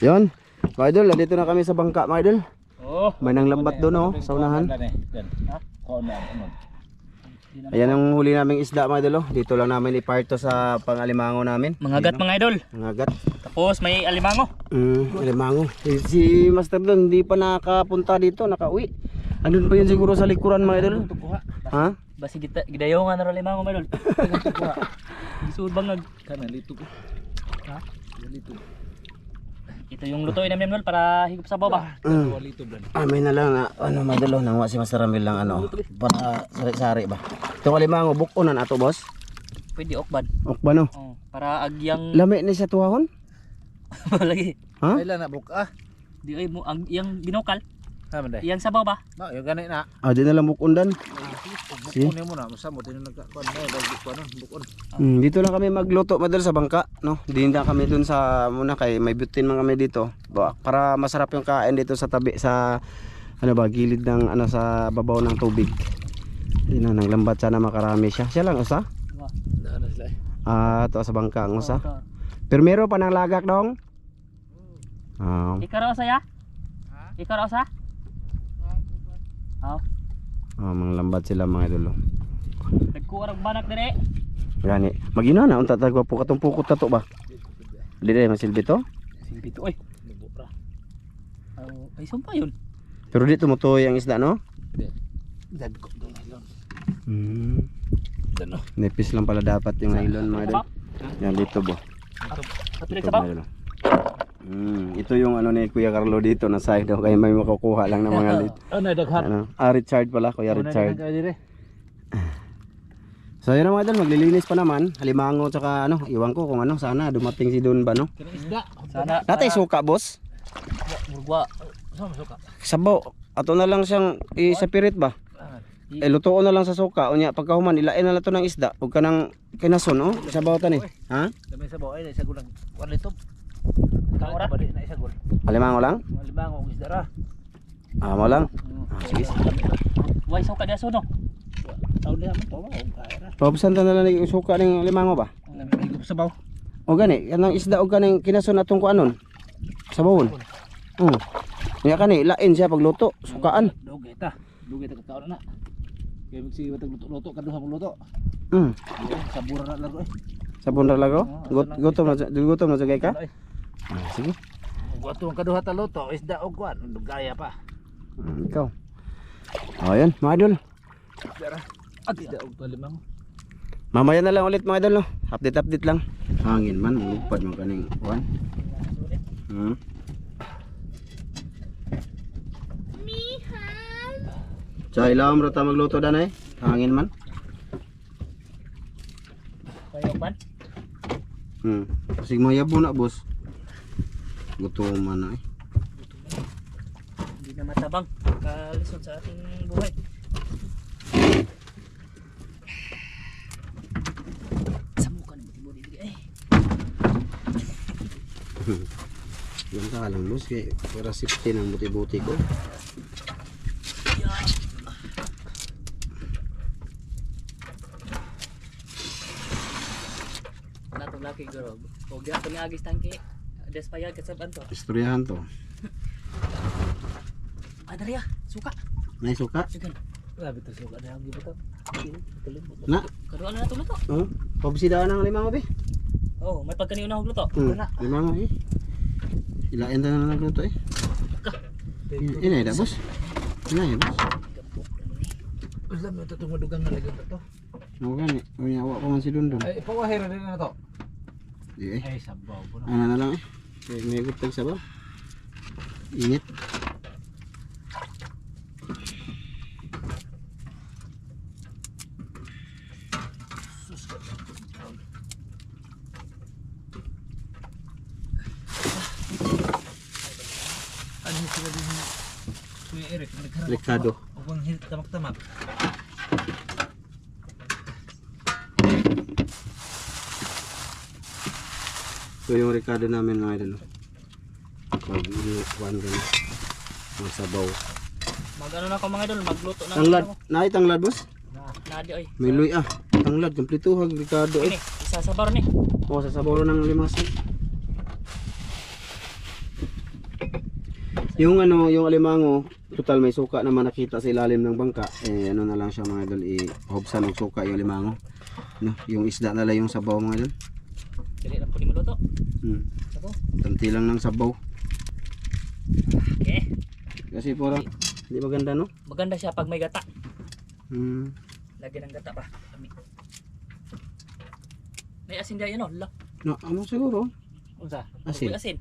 Yun, mga idol, nandito na kami sa bangka mga idol. Oh, May nang lambat doon oh, sa unahan. Ayan ang huli naming isda mga idol oh. Dito lang namin iparto sa pang-alimango namin. mangagat mga idol. Mangagat. Tapos may alimango. Alimango. Si Master Don hindi pa nakapunta dito, nakauwi. Andun pa yun siguro sa likuran mga idol. Ha? Basi gidayo nga na alimango mga idol. Gisud bangag kana lito ko. Ha? Lito. Ito yung lutuin namin idol para higop sa baba. May na lang ano mga idol, nangwa si Master Ramil lang ano para sari-sari ba. Itong alimango bukonan ato boss. Pwede okbad. Okba no. Oh, para agyang Lami ni sa tuhon? lagi. Ha? Kailan na buka? Di ay mo ang iyang binokal. Naman dai. Iyang sabaw ba? No, yung ganit na. Di na lang bukundan. Bukon mo na, masamo din nagkakuan na dagi ko ano, bukon. Dito lang kami magluto madal sa bangka, no? Di na kami dun sa muna kay may butin man kami dito. Para masarap yung kain dito sa tabi sa ano ba gilid ng ano sa babaw ng tubig. Ina nang lambat sana makarami siya. Siya lang usa. Daan sila. To sa bangka ang usa. Primero pa nang lagak dong. Ikaw raw saya? Ikaw raw sa? Mga lambat sila mga idol. Nagkuwarag banak dire. Gani. Magina na unta tagwa po katong pukot na to ba? Dili masilbi to. Silbi to oy. Ay sumpa yun. Pero dito mo to yung isda no? Dad ko dong ilon. Dano. Nipis lang pala dapat yung nylon mga idol. Yan dito bo. Kapilay sabaw. Ito yung ano ni Kuya Carlo dito na side daw kaya may makukuha lang ng mga lit. Ano daghan? Ano? Richard pala, Kuya Richard. Dire. So yun na mga idol, maglilinis pa naman. Halimango tsaka ano, iwan ko kung ano, sana dumating si Don ba no? Kini isda. Sana Dati suka boss. murgwa. Sama suka. Sabaw. Ato na lang siyang isapirit ba? Lutuon na lang sa suka. Unya pagkahuman ilain na lang to ng isda. Huwag ka nang kinason oh. Sabaw ta ni. Ha? Dami sa bawo ay isa gulang. Kuan lito. Ora? Balik na isa gul. Halimango lang? Malibango og isda ra. Mo lang. Sige. Way so kada suno. Taw diha man to ba og kaira. Paubsan ta na lang yung suka ng halimango ba? Nami sa bawo. O gani, kanang isda o kanang kinason atong kuanon. Sabawon. Unya kani lain siya pagluto, sukaan. Dugay ta. Dugay ta kakaon na. Kaya magsi watag luto-luto kadto sa luto. Sabura na laro eh. Sabon ra lago? Gutom na sagay ka? Sige. Wato ang kaduha ta luto, isda og kuan, dugaya pa. Ikaw. Ayan, mga idol. At isda og talimang. Mamaya na lang ulit mga idol no. Update lang. Hangin man, ulupad man kaning kuan. Sa ilawom ra ta magluto danay. Hangin man. Kayo pan. Sige mayabo na boss. Gutuman na eh. Hindi na matabang. Kalisod sa ating buhay. Samukan ng buti-buti eh. Yan ka lang boss kay para safety ng buti-buti ko. Natong laki girl. O gyud to nga agis tangke. Despayag kasaban to. Istoryahan to. Adria, suka. Nay suka. Sige. Grabe to suka na ang gibuto. Na. Kaduan na to luto. Pabsidaan ng limango be. Oh, may pagkani una og luto. Limango eh. Ilain ta na nagluto eh. Ina ida boss. Ina ya boss. Alam mo to tumudugang na lagi to. Mo gani, unya wa pa man si Dundon. Ay pawahira din na to. Di eh. Ay sabaw po na. Ano na lang eh. Kaya may guptag sabaw. Init. Ano sila din Kuya Eric nagharap. Ricardo. Og bang hit tamak-tamak. So yung Ricardo namin mga idol. Pag inuwan ka na. Ang sabaw. Mag-ano na ko mga idol, magluto na. Tanglad. Naay tanglad boss? Nadi oy. May luy ah. Tanglad. Komplituhag Ricardo eh. Ini, isa sa bar ni. O sa sabaw ng limasan. Yung ano, yung alimango, total may suka naman nakita sa ilalim ng bangka. Eh ano na lang siya mga idol, ihubsan ng suka yung alimango. No, yung isda na lang yung sabaw mga idol. Dili lang po ni maluto. Ako. Tanti lang ng sabaw. Okay. Kasi parang hindi maganda no? Maganda siya pag may gata. Hmm. Lagyan ng gata pa. Kami. May asin diyan, no? No, ano siguro? Unsa? Asin. May asin.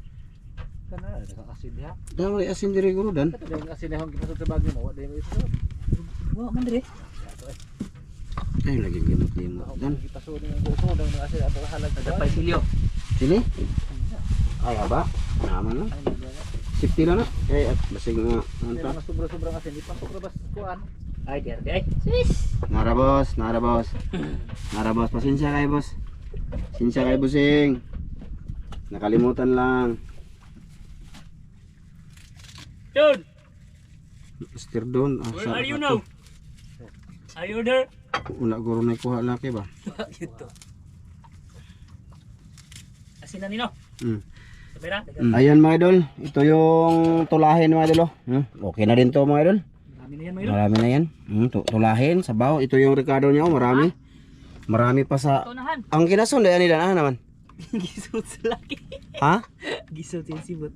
Kana nakakasin diha. Dami asin diri guro dan. Kato yung asin na hong gipasod sa bagyo mo, wa di mo ito. Wa man dire. Ay lagi limot-limot dan. Gipasod ng buso daw ng asin ato halag Ada pa silyo. Sini? Ay aba. Naman no. Safety lang na. Eh basig nga May nanta. mga sobra-sobrang asin, ipasok ra bas kuan. Ay, dire ay. Sis. Nara boss, nara boss. Nara boss, pasensya kay boss. Pasensya kay busing. Nakalimutan lang. Dude, Mister Don. where are you now? Are you there? Una guro na kuha laki ba? Gitu. Asin na nino. Hmm. Sabera, Ayan mga idol, ito yung tulahin mga idol. Oh. Okay na rin to mga idol. Marami na yan, Mayro. Marami na yan. Tulahin, sabaw. Ito yung Ricardo niya, marami. Marami pa sa... Tunahan. Ang kinason, dahil nila naman. Gisot sa laki. Ha? Gisot yung sibot.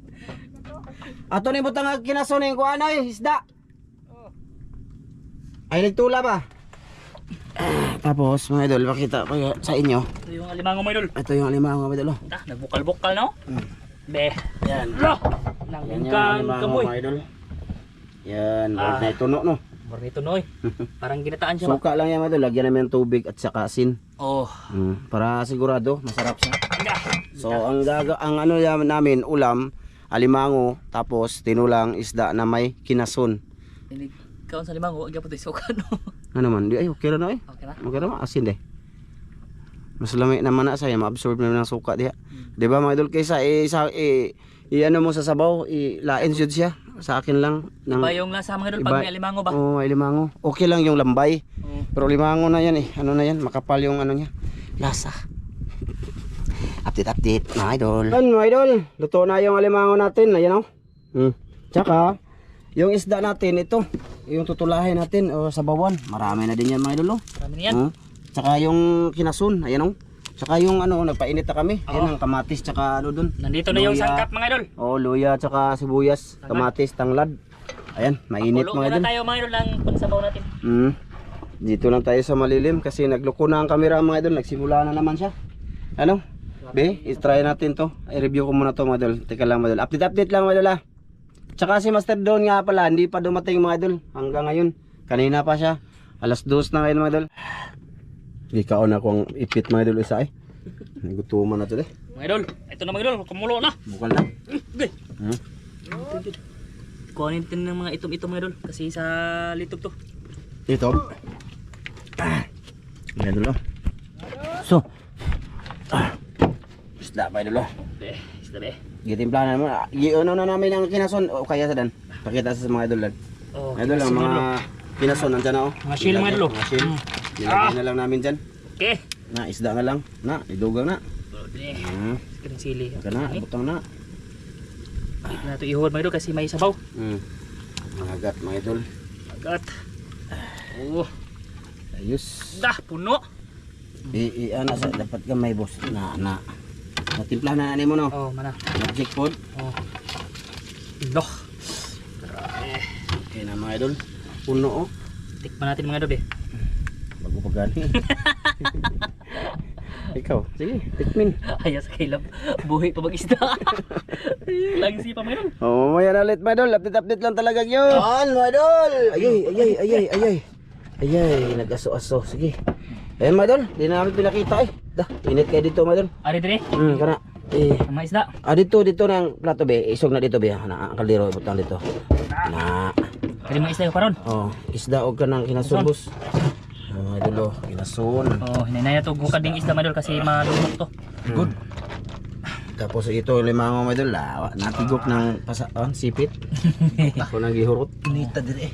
Ato ni butang ang kinason yung kuha na isda. Ay, nagtula ba? Tapos mga idol, pakita ko sa inyo. Ito yung alimango, Mayrol. Ito yung alimango mga idol. Ta, nagbukal-bukal, no? Be. Yan. Lo! Yan Nang yung kang alimango kamoy. mga idol. Yan, board na ito no. Bornito, noy. Parang ginataan siya ba? Suka lang yan mga idol, lagyan namin ng tubig at saka asin. Oh. Para sigurado, masarap siya. Aga. So ang ano namin ulam, alimango, tapos tinulang isda na may kinason. Hindi kaon sa limango, wag po tayo suka, no? Ano man, di ay okay ra na eh. Okay na? Okay ra asin deh. Mas lamay naman na saya, ma-absorb na ng suka diha. Di ba mga idol kaysa ano mo sa sabaw, ilain jud siya. Sa akin lang ng Iba yung lasa mga idol pag may alimango ba? Oh, may limango. Okay lang yung lambay. Oh. Pero limango na yan eh. Ano na yan? Makapal yung ano niya. Lasa. Update mga idol. Yan mga idol. Luto na yung alimango natin. Ayan o. Tsaka yung isda natin ito. Yung tutulahin natin o sabawan. Marami na din yan mga idol o. Marami na yan. Tsaka yung kinasun. Ayan o. Tsaka yung ano, nagpainit na kami. Ayan ang kamatis tsaka ano dun. Nandito na yung Luya. sangkap mga idol. Oh, luya tsaka sibuyas, kamatis, tanglad. Ayan, mainit Kulo mga muna idol. tayo mga idol ng pagsabaw natin. Dito lang tayo sa malilim kasi nagluko na ang camera mga idol. Nagsimula na naman siya. Ano? Be, i-try natin to. I-review ko muna to mga idol. Teka lang mga idol. Update lang mga idol. Tsaka si Master Don nga pala, hindi pa dumating mga idol. Hanggang ngayon. Kanina pa siya. Alas 2 na ngayon mga idol. Ikaw na kung ipit mga idol isa eh. Nagutuman na to eh. Mga idol, ito na mga idol, kumulo na. Bukal na. Okay. Kuhanin natin ng mga itom-itom mga idol kasi sa litog to. Ito. Mga idol oh. So. Isda mga idol oh. Isda be. Gitimplahan mo. Ano na namin ang kinason o kaya sa dan. Pakita sa mga idol dan. Oh, Idol ang mga kinason nandiyan na oh. Mga shield mga idol. Mga shield. Nilagyan na lang namin dyan. Okay. Na isda na lang. Na, idugang na. Okay. Kering sili. Ika na, butang na. Dito na ito ihod mga idol kasi may sabaw. Magat mga idol. Agat. Oh, Ayos. dah puno. Ano sa dapat gamay boss. Na. Natimplahan na mo no. Oh, mana. Magic food. Oh. Loh. Okay na mga idol. Puno oh. Tikman natin mga idol be. Bago pa gani. Ikaw, sige, tikmin. Ayos kailap. Buhay pa mag-isda. Lagi sipa mga idol. Oh, mamaya na ulit mga idol. Update lang talaga yun. Yan mga idol. Ayay, nag-aso-aso. Sige. Ayan mga idol, di na namin pinakita eh. Dah, init kayo dito mga idol. Ari dire. Kana. Ang mga isda. Dito ng plato be. Isog na dito be. Na, ang kaldero, butang dito. Na. Kali mga isda yung paron. Oh, isda og kanang kinasubos. Mga idol, kinasun. Oh, hinay na to gukad ding isda mga idol kasi malumok to. Good. Tapos ito limango mga idol, natigok ng sipit. Ako nang gihurot. Inita dire.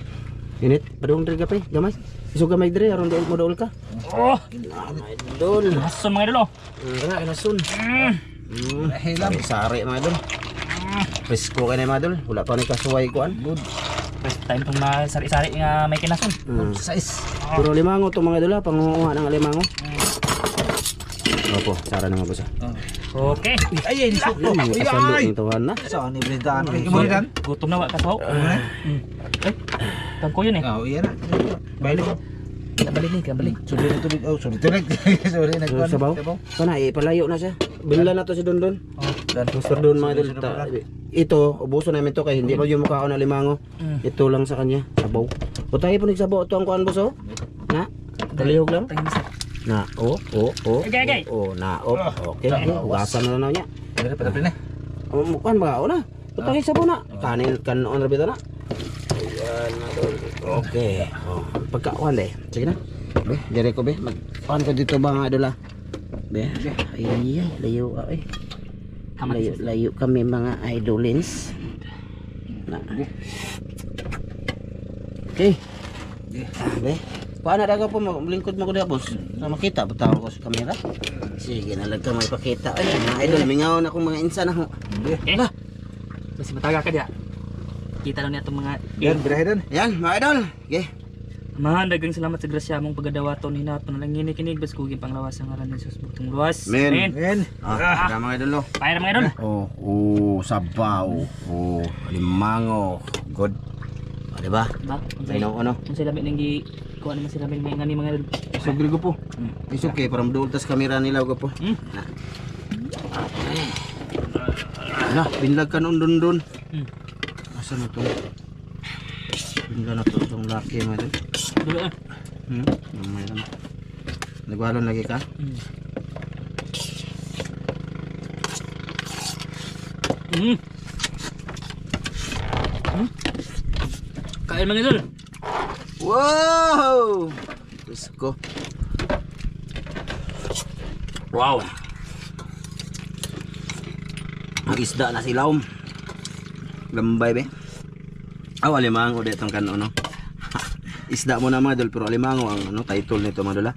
Init, padung dire kapre, gamay. Isog gamay dire aron dool mo dool ka. Oh, Mga idol. hason mga idol oh. Kana kinasun. Sari mga idol. Presko kay na madol. Wala pa ni kasuway kuan. First time itong masari-sari nga may kinason. Size. Puro limango to mga idol ha. Pangunguha ng limango. Opo, sara na mga boss. Okay. Ay, lisok to. Asando ng tuhan na. Saan ni Brendan? Ay, kumulitan? Gutom na wa kasaw. Eh, tangko yun eh. Oh, iya na. Balik ko. Kabalik ni, kabalik. Sulit na tubig. Oh, sulit tubig. Sorry, nagkuhan. Sabaw. Kana ipalayo na siya. Binla na to si Dondon. Master Don mga idol. Ito, ubuso namin to kay hindi pa yung mukha ko na limango. Ito lang sa kanya, sabaw. O tayo po nagsabaw ito ang kuhan boss oh. Na, talihog lang. Na, Okay. na, okay. Ugasan na lang niya. Pwede pa na. Kuhan ba? O na. O tayo sabaw na. Kanon rabito na. Ayan, madol. Okay. Oh, pagkakuhan deh. Sige na. Be, dire ko be. Magkuhan ko dito ba mga idol ah. Be, ay, layo ay. Layo kami mga idolins. Na. Okay. Be. Paano daga po lingkod mo ko diha boss? Na makita bitaw ko sa kamera. Sige na lang ka may pakita. Ay, mga idol mingaw na akong mga insan ako. Eh. Kasi mataga ka diya. Kita lang niya itong mga Yan, birahe doon. Yan, mga idol. Okay. mga dagang salamat sa grasya mong pagadawaton hinat panalangin kinig bas kugin panglawas ang ngaran ni Jesus butong luwas. Men. Yan. Ah, mga idol. Paya na mga idol. Sabaw. Limango. Good. Di ba? Ba? Ano? Kung sila may nanggi kuha naman sila may ngani mga idol. Sugri ko po. It's okay, parang doon tas kamera nila ko po. Na, binlag ka noon doon. Asa na to? Binlag na to itong laki mo ito. Dula ah. Namay lang. Nagwalon lagi ka? Kain mga idol. Wow! Diyos ko. Wow! Ang isda na silaw. Lambay be. Aw, alimango dito ang kano no. Isda mo na mga idol pero alimango ang ano title nito mga idol ha.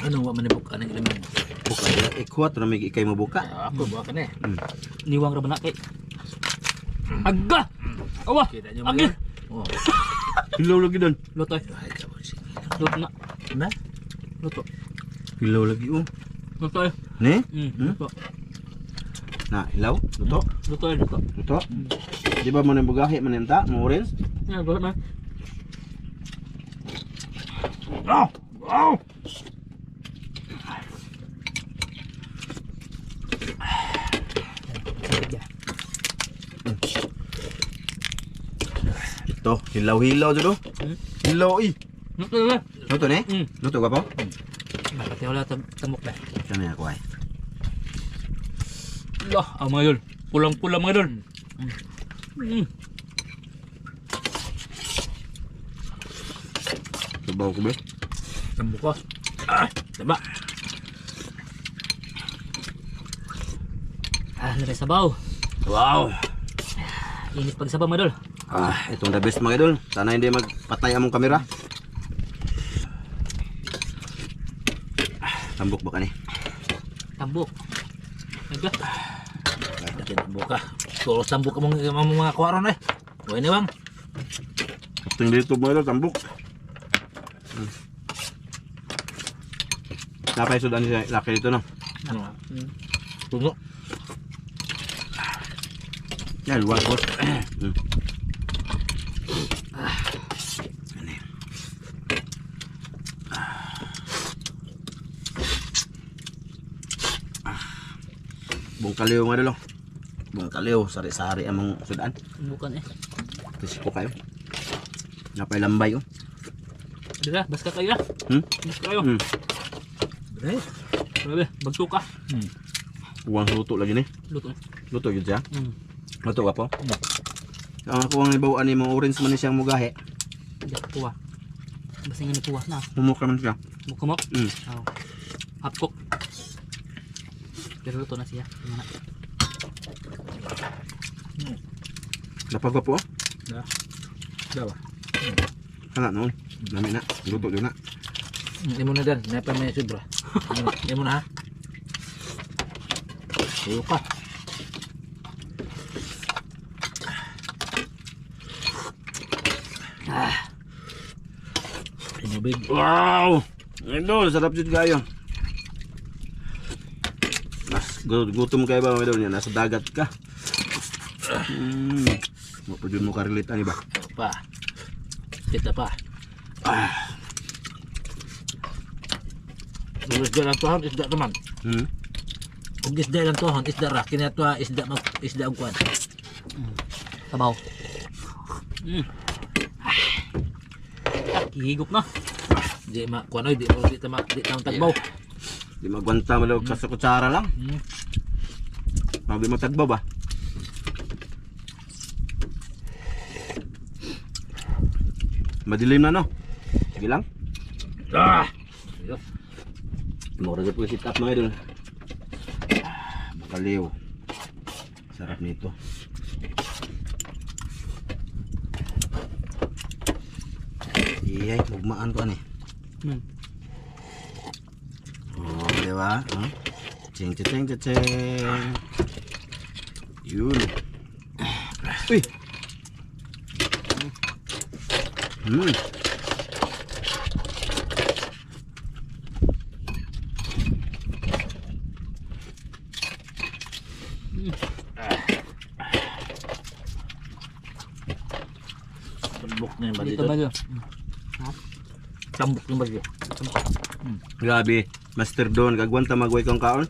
Ano wa man buka nang ilaman? Buka ikwat na may ikay mo buka. Ako buka na eh. Niwang ra ba na kay. Agga. Awa. Kita nyo Agi. mga. Oh. Hilaw lagi doon. Luto. Ay, kawan sige. Luto na. Na? Luto. Hilaw lagi oh. Luto. Ne? Luto. Na, hilaw? Luto? Luto. Luto. Luto? Di ba mo nang bugahi manenta? Mo orange? Yan, buhat na. Wow! Ito, hilaw-hilaw dito. Hilaw eh. Luto na. Luto ne? Luto ka po? Bakit wala tamok na? Kami ako ay. Lah, mga idol. Pulang-pulang mga idol. Sabaw ko ba? Tambo ko. Ah, tama. Naray sabaw. Wow! Init pag sabaw mga idol. Itong the best mga idol. Sana hindi magpatay among kamera. Tambok ba ka ni? Tambok. Agga. Dapat tambo ka. Tulos tambo ka mga kuwaron eh. Huwag ni bang. Ito dito mga idol, tambok. Napay sudan siya laki dito no? Ano? Tuno. Yan, luwas boss. Bung kaliw nga dalo. Bung kaliw, sari-sari among sudan. Bukan eh. Tisiko kayo. Napay lambay oh. Dila, basta kayo ah. Basta kayo. Eh. Grabe, bagso ka. Uwang luto lagi ni. Luto. Luto yun siya. Luto ka po. Ang ako ang ibawaan ni mga orange man siyang mugahe. Diyak kuha. Basta nga kuha na. Humok naman siya. Mukumok. Oh. Half cook. Pero luto na siya. Mana? Lapag pa po oh. Dawa. Kana noon. Nami na. Luto yun na. Imo na dan, napa may sobra. Imo na ha. Tuyo ka. tubig. Wow! Idol, sarap dito kayo. Gutom kayo ba, Idol? Nasa dagat ka. Mapudyon mo karelate ani ba? Pa. Kita pa. Isda lang tuhon, isda naman. Kung isda lang tuhon, isda ra. Kinato isda ang kwan. Sabaw. Higop na. Di ma kwan oy, di tama tagbaw. Di magwanta mo lang sa kutsara lang. Di mo tagbaw ba? Madilim na no? Sige lang. Mura na po sit up mga idol. Makaliw. Sarap nito. Iyay, mugmaan ko ani. Oh, di ba? Ching ching ching ching. Yun. Uy. Tambok na yung bali Dito ba doon. yun? Tambok yung bali. Grabe, Master Don, kagwanta magway kong kaon.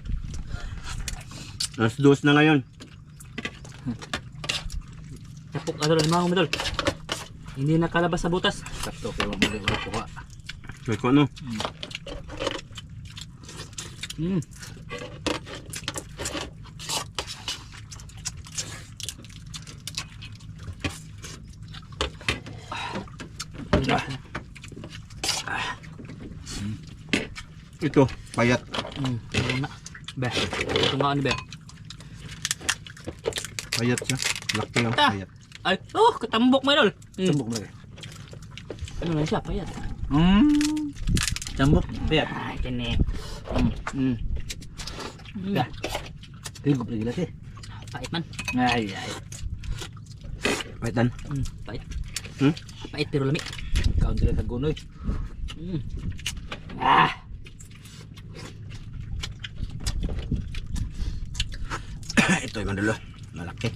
Alas 2 na ngayon. Tapok adol mga umidol. Hindi nakalabas sa butas. Sakto kayo mali wala kuha. Kaya ko ano? Ito, payat. Ano na? Be. Ito nga ano be? Payat siya. Laki ang Ah. payat. Ay, oh, katambok mga idol. Tambok na rin. Ano lang siya, payat. Tambok. Payat. Ay, kini. Be. Tingog lagi lagi. Pait man. Ay. Payitan. Pait. Hmm? Pait pero lami. Kaon sila tagunoy. Ito yung mandulo. Malaki.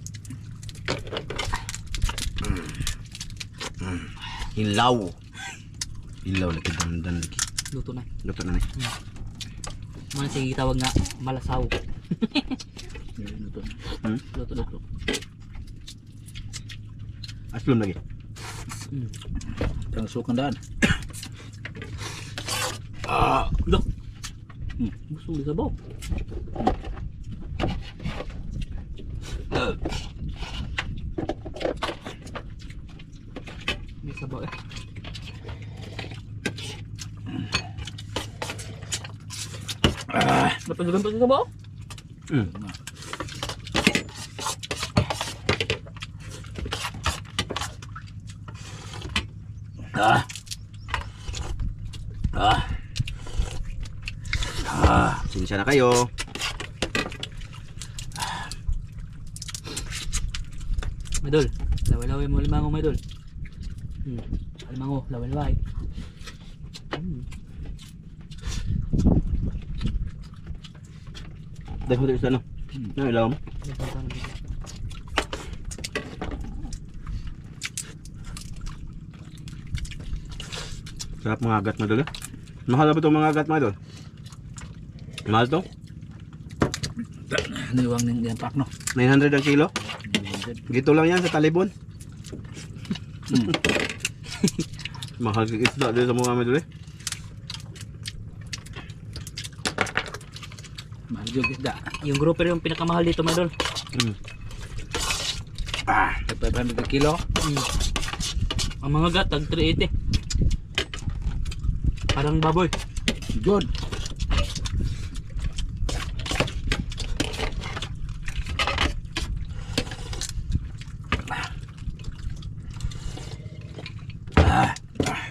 Hilaw. Hilaw lagi dandan lagi. Luto na. Luto na ni. Mana sige tawag nga malasaw. Luto. Luto na. Aslom lagi. Ang sukan daan. Loh. Busog di sabaw. May sabaw eh. Dapat juga sa sabaw? Sinsya na kayo. Idol, laway-laway mo limango mo idol. Limango, laway-laway. Dahil mo isa no? Ano ilaw mo? Sarap mga agat mo dolo. Mahal ba itong mga agat mo dolo? Mahal to? Niwang ning diyan pak no. 900 ang kilo? Gito lang yan sa Talibon. Mahal kang isda dito sa mga amin dolo. Mahal jud isda. Yung grouper yung pinakamahal dito mga idol. 500 ka kilo. Ang mga gat, tag 380. Parang baboy. Jud.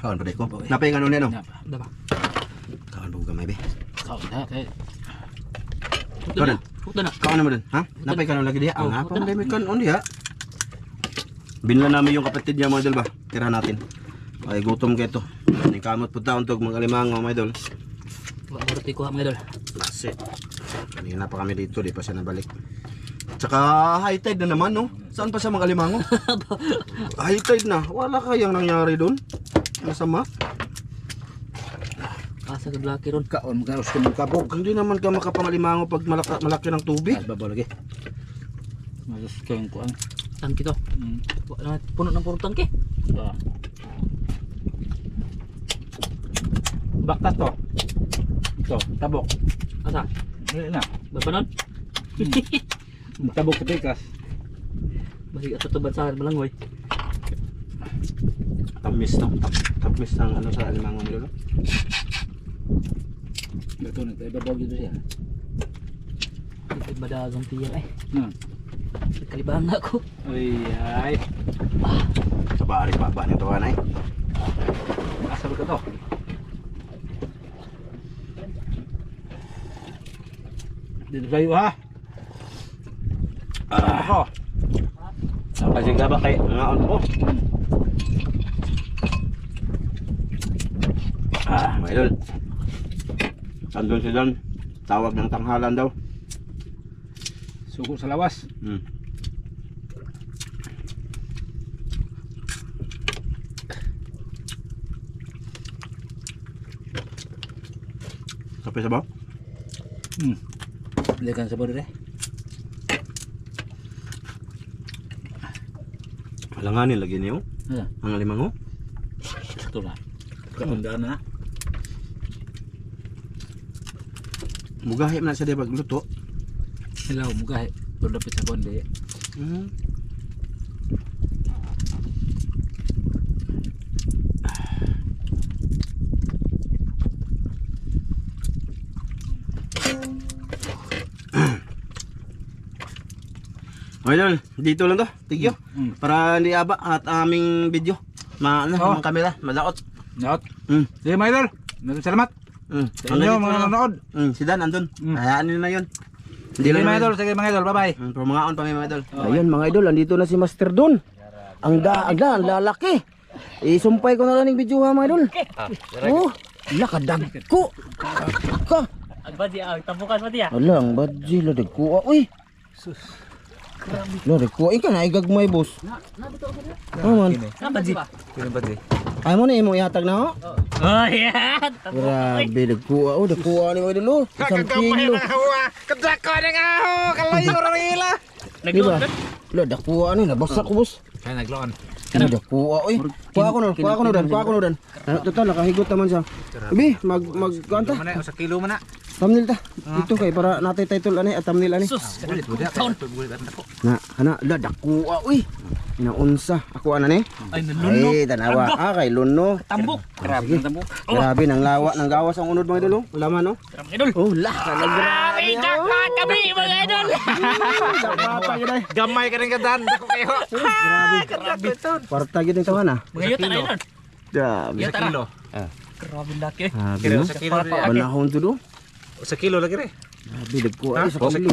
Kawan pa ko. Napay nga nun yan no? Daba. Kawan pa ko gamay be. Kaon na kay. Huwag na. Huwag na. Kawan naman dun. Ha? Napay ka nun lagi diya. Oh, Ang huwag hapon na. dami ka nun diya. Binla namin yung kapatid niya mga dal ba? Tira natin. Ay gutom kayo to. Ning kamot pud taon tog mga alimango mga idol. Wala ko rito kuha mga idol. Kasi kanina pa kami dito, di pa siya nabalik. Tsaka high tide na naman, no? Saan pa siya mga alimango? High tide na. Wala kayang nangyari doon. Masama. Asa ka blaki ron. Kaon mga gusto mong kabog. Hindi naman ka makapangalimango pag malaki ng tubig. Ay, babaw lagi. Magas kayong kuang. Tangki to. Wala puno ng puro tangki. Baktas to. Ito, tabok. Asa? Dili na. Babanon. Tabok sa tikas. Basi ato to bansahan malangoy. Tamis no? Tamis ng ano sa alimango mo lolo. Ito na, ibabaw dito siya. Ito madagang tiyak ay. Kalibang na ako. Ay. Sa bari pa ba nito kanay? Asal ka to. Dito kayo ha. Ako. Kasi ka ba kay ngaon ko? Mga idol. Andun si Don. Tawag ng tanghalan daw. Suko sa lawas. Kape sa ba? Hindi ka sa body Alanganin lagi niyo. Ang alimango. Ito na. Kamandaan na. Mugahi man sa di pagluto. Hello, mugay. Tulapit sa bondi. Mga idol, dito lang to. Tigyo. Para hindi aba at aming video. Ang kamera, malaot. Naot. Sige mga idol. Salamat. Sa inyo mga nanonood. Si Dan andun. Hayaan nyo na yun. Sige mga idol. Sige mga idol. Bye bye. Pero mga on pa mga idol. Ayun mga idol, andito na si Master Don. Ang lalaki. Isumpay ko na lang yung video ha mga idol. Oh, lakadag ko. Ka. Ang badya, ang tambukan badya. Ala, ang badji, ladag ko. Uy. Ladag ko. Ika na, igagmay boss. Man. Ang badya. Ay mo na imong ihatag na ho. Oh, yan. Grabe, dagkuha. Oh, dagkuha ni mga idol. Oh. Isang kilo. Kadako na nga ho. Kalayo rila. Diba? Lo, dakuha ni, nabasa ko boss. Kaya nagloon. Ano dakuha? Uy, kuha ko no dan. Total, nakahigot naman siya. Ibi, kanta. Mana sa kilo mana. Thumbnail ta. Dito kay para natay title ani at thumbnail ani. Sus. Na, ana, la dakuha. Uy. Inaunsa. Ako ana ni. Ay, naluno. Ay, tanawa. Kay luno. Tambok. Grabe, tambok. Grabe nang lawa, nang gawas ang unod mga idol. Laman no. Grabe idol. Oh, la, grabe. Jackpot kami mga idol. Gamay ka rin kadan. Dako kayo. Grabe. Parta gid ang tawana. Mga yuta na idol. Grabe. Yuta na. Grabe laki. Grabe. Sa kilo. Panahon to do. Sa kilo lagi rin. Grabe dagko ay sa kabili.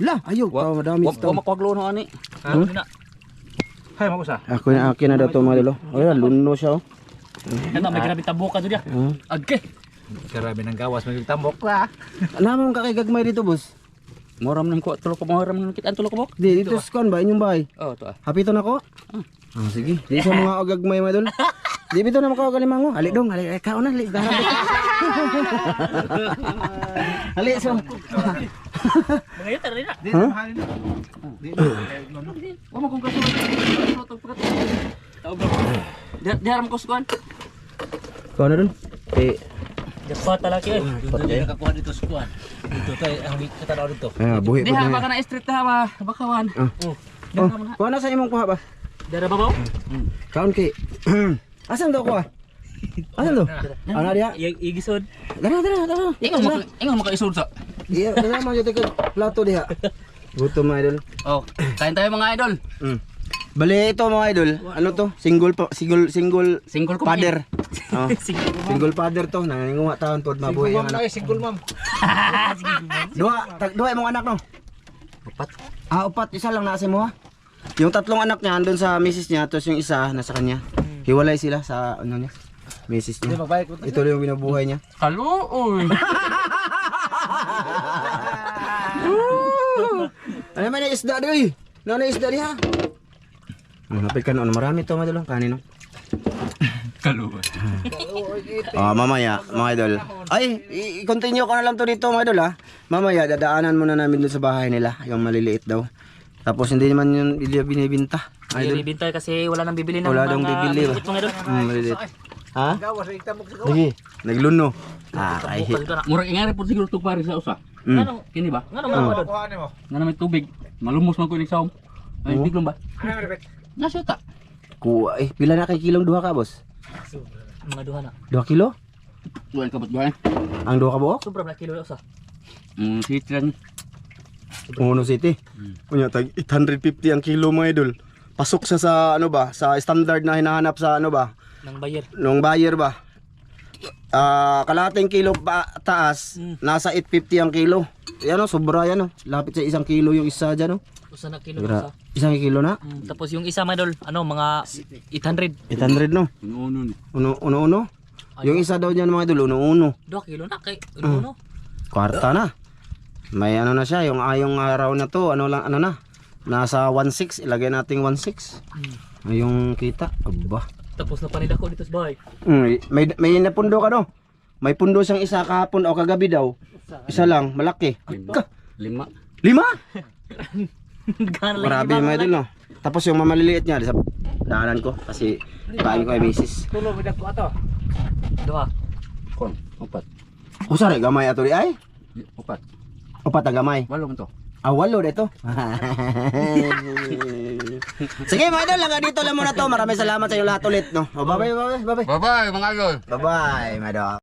La, ayo, madami ito. Makwaglo no ani. Ano na? Hay magusa. Ako na akin na daw to mga idol. Oh, yan, luno siya oh. Ano, may grabe tambukan to dia. Agke. Grabe ng gawas magtambok pa. Naman ka kay gagmay dito, boss. Moram nang ko tulo ko moram nang kita tulo ko bok. Di dito sa kon ba inyong bahay? Oh, to ah. Hapiton ako. Sige. Di sa mga gagmay mga idol. Di bito na makaw kalimango. Ali dong, ali ka na, ali darab. Ali so. Mga yuta rin na. Di na mahal na. Wa mo kung kaso. Tao bro. Diharam ko skuan. Kau na dun. Jackpot talaki eh. Dito din nakakuha dito sa kuan. Dito tayo ang kita daw dito. Buhi po Diha na. baka na street ha ba bakawan. Oh, kuha na sa imong kuha ba? Dara babaw. Kaon kay. Asan daw kuha? Asan daw? Ana dia? Igisod. Dara. Ingon mo ka isud sa. Iya, dara man jud ka plato diha. Gutom mga idol. Oh, kain tayo mga idol. Bali ito mga idol, ano to? Single Single ko father. Oh, single father to, nanginguha taon pod mabuhay ang anak. Single mom. Duha imong anak no? Upat. Upat, isa lang nasa mo ha. Yung tatlong anak niya andun sa misis niya, tapos yung isa nasa kanya. Hiwalay sila sa ano niya. misis Hindi niya. mabalik ko. Ito yung binubuhay niya. Kaluoy. Ano man yung isda doy? Ano na isda diha? Napit ka noon, marami to madulong kanin no. Kaluoy. Mamaya, mga idol. Ay, i-continue ko na lang to dito mga idol ha. Mamaya, dadaanan muna namin dun sa bahay nila, yung maliliit daw. Tapos hindi naman yun binibinta. Idol. Bibintay kasi wala nang bibili ng Wala nang bibili ba? maliliit, mga idol. Maliliit. Ha? Gawas sa itamok sa gawas. Sige, nagluno. Ay, Bukas ito na. Murag ingari po siguro ito pare sa usa. Ano? Kini ba? Ano mga idol? Kuhaan mo. Nga na may tubig. Malumos man ko inig saom. Ay, Oo. tiglom ba? Ano man repet? Nasa ta. kuha pila na kay kilong duha ka, boss? Mga duha na. 2 kilo? Tuwan ka ba't ba? Ang duha ka buok? Sobra na kilo usa. Sitran. Uno City. Kunya tag 850 ang kilo mga idol. Pasok siya sa ano ba? Sa standard na hinahanap sa ano ba? Nang buyer. Nung buyer ba? Kalahating kilo pa taas, nasa 850 ang kilo. Yan o, sobra yan o. Lapit sa 1 kilo yung isa dyan o. Usa na kilo Gra- usa. 1 kilo na? Tapos yung isa mga idol, ano, mga 800. 800 no? Uno ni. Uno. Yung isa daw dyan mga idol, uno. 2 kilo na kay ano? Kwarta na. May ano na siya, yung araw na to, ano na? Nasa 1.6, ilagay nating 1.6. Yung kita, aba. Tapos napanid ako dito sa bahay. May napundo ka no? May pundo siyang isa kahapon o kagabi daw. Isa lang, malaki. Ka, 5. 5? Gana lang Marami mga idol no. Tapos yung mamaliliit niya, sa daanan ko kasi kain ko ay misis. Tulo mo dako ato. Duha. Kon. 4. Usare gamay ato di ay? 4. Upat ang gamay. 8 man to. Walo dito. Sige mga idol, hanggang dito lang muna to. Maraming salamat sa inyo lahat ulit no. Bye bye. Bye-bye mga idol. Bye bye, madam.